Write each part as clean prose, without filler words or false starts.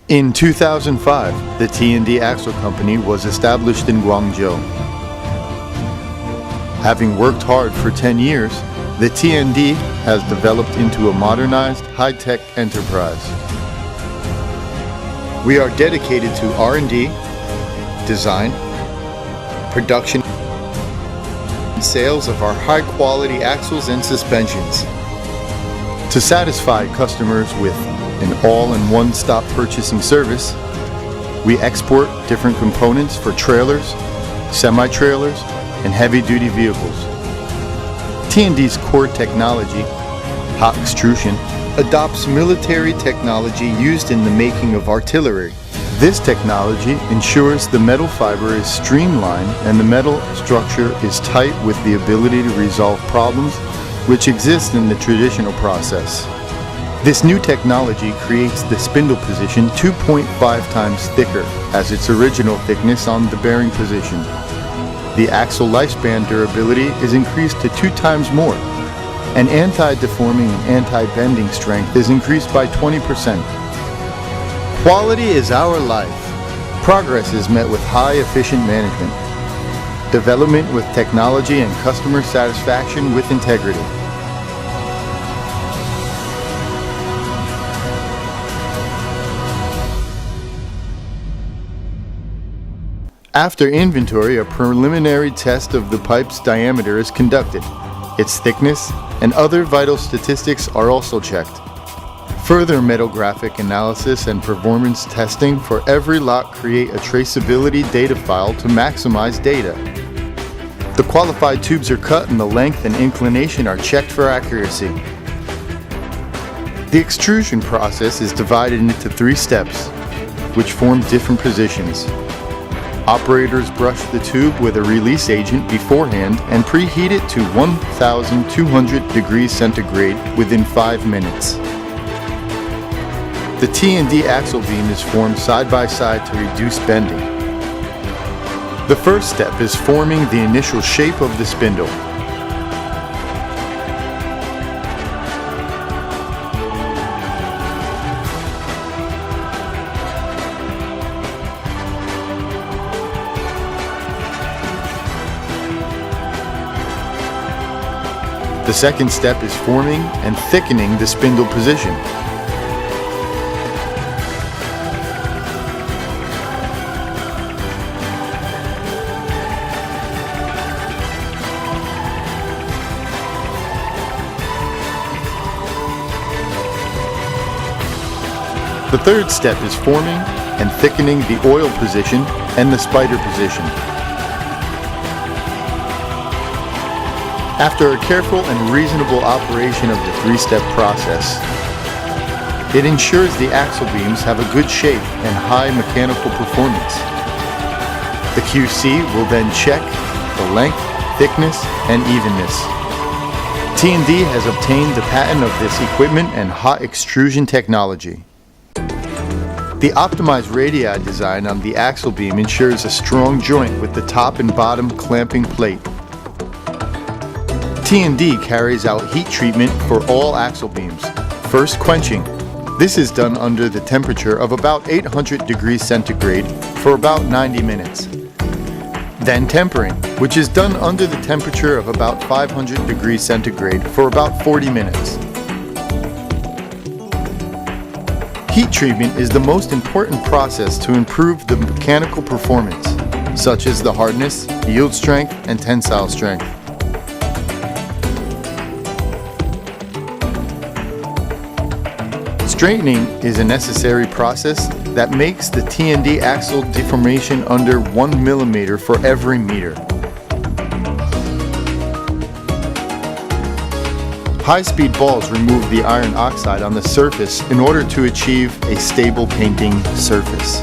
In 2005, the Tnd Axle Company was established in Guangzhou. Having worked hard for 10 years, the Tnd has developed into a modernized, high-tech enterprise. We are dedicated to R&D, design, production, and sales of our high-quality axles and suspensions. To satisfy customers with an all-in-one stop purchasing service, we export different components for trailers, semi-trailers, and heavy-duty vehicles. Tnd's core technology, hot extrusion, adopts military technology used in the making of artillery. This technology ensures the metal fiber is streamlined and the metal structure is tight with the ability to resolve problems which exist in the traditional process. This new technology creates the spindle position 2.5 times thicker as its original thickness on the bearing position. The axle lifespan durability is increased to 2 times more, and anti-deforming and anti-bending strength is increased by 20%. Quality is our life. Progress is met with high efficient management. Development with technology and customer satisfaction with integrity. After inventory, a preliminary test of the pipe's diameter is conducted. Its thickness and other vital statistics are also checked. Further metallographic analysis and performance testing for every lot create a traceability data file to maximize data. The qualified tubes are cut and the length and inclination are checked for accuracy. The extrusion process is divided into 3 steps, which form different positions. Operators brush the tube with a release agent beforehand and preheat it to 1,200 degrees centigrade within 5 minutes. The Tnd axle beam is formed side by side to reduce bending. The first step is forming the initial shape of the spindle. The second step is forming and thickening the spindle position. The third step is forming and thickening the oil position and the spider position. After a careful and reasonable operation of the 3-step process, it ensures the axle beams have a good shape and high mechanical performance. The QC will then check the length, thickness, and evenness. Tnd has obtained the patent of this equipment and hot extrusion technology. The optimized radii design on the axle beam ensures a strong joint with the top and bottom clamping plate. Tnd carries out heat treatment for all axle beams. First, quenching. This is done under the temperature of about 800 degrees centigrade for about 90 minutes. Then tempering, which is done under the temperature of about 500 degrees centigrade for about 40 minutes. Heat treatment is the most important process to improve the mechanical performance, such as the hardness, yield strength, and tensile strength. Straightening is a necessary process that makes the Tnd axle deformation under 1 mm for every meter. High-speed balls remove the iron oxide on the surface in order to achieve a stable painting surface.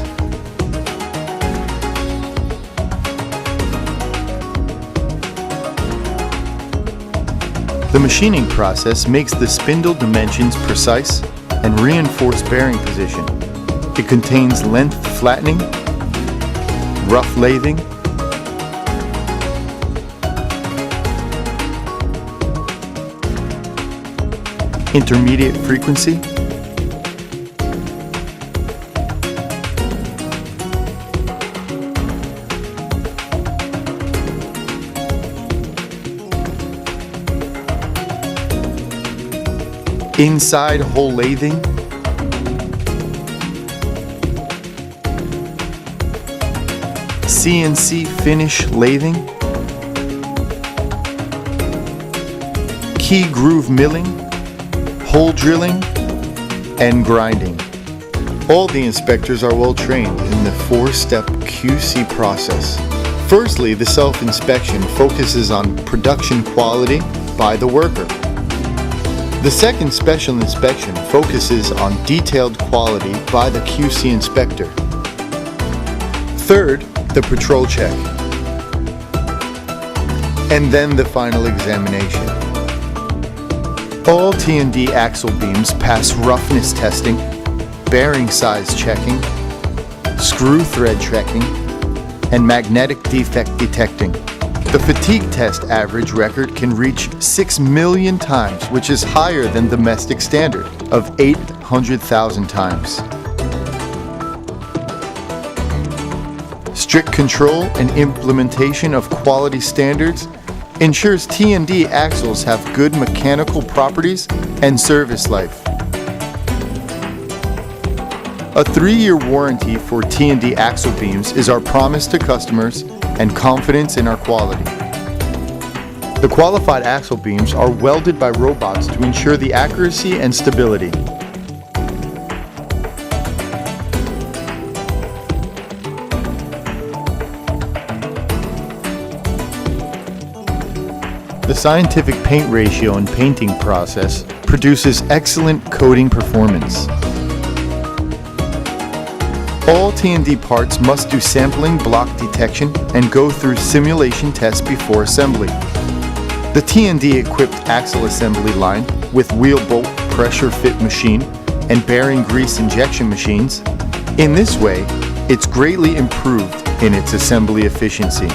The machining process makes the spindle dimensions precise and reinforced bearing position. It contains length flattening, rough lathing, intermediate frequency, inside hole lathing, CNC finish lathing, key groove milling, hole drilling, and grinding. All the inspectors are well trained in the 4-step QC process. Firstly, the self-inspection focuses on production quality by the worker. The second special inspection focuses on detailed quality by the QC inspector. Third, the patrol check. And then the final examination. All T&D axle beams pass roughness testing, bearing size checking, screw thread checking, and magnetic defect detecting. The fatigue test average record can reach 6 million times, which is higher than domestic standard of 800,000 times. Strict control and implementation of quality standards ensures T&D axles have good mechanical properties and service life. A 3-year warranty for T&D axle beams is our promise to customers and confidence in our quality. The qualified axle beams are welded by robots to ensure the accuracy and stability. The scientific paint ratio and painting process produces excellent coating performance. All T&D parts must do sampling, block detection, and go through simulation tests before assembly. The T&D equipped axle assembly line with wheel bolt pressure fit machine and bearing grease injection machines. In this way, it's greatly improved in its assembly efficiency.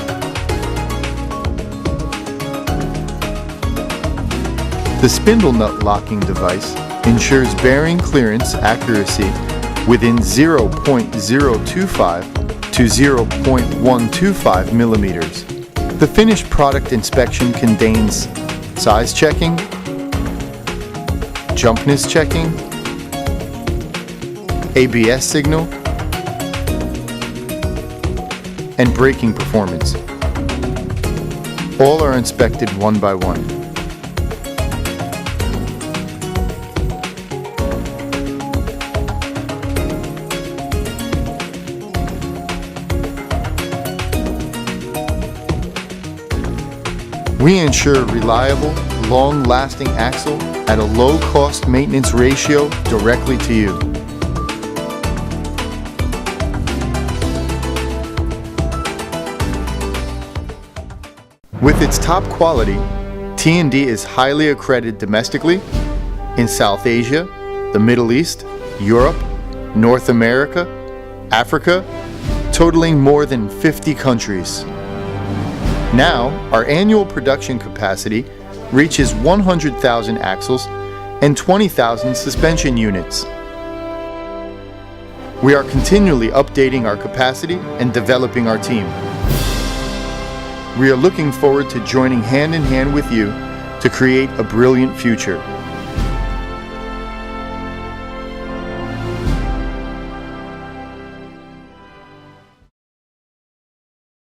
The spindle nut locking device ensures bearing clearance accuracy within 0.025 to 0.125 millimeters. The finished product inspection contains size checking, jumpness checking, ABS signal, and braking performance. All are inspected one by one. We ensure reliable, long-lasting axle at a low-cost maintenance ratio directly to you. With its top quality, T&D is highly accredited domestically in South Asia, the Middle East, Europe, North America, Africa, totaling more than 50 countries. Now, our annual production capacity reaches 100,000 axles and 20,000 suspension units. We are continually updating our capacity and developing our team. We are looking forward to joining hand in hand with you to create a brilliant future.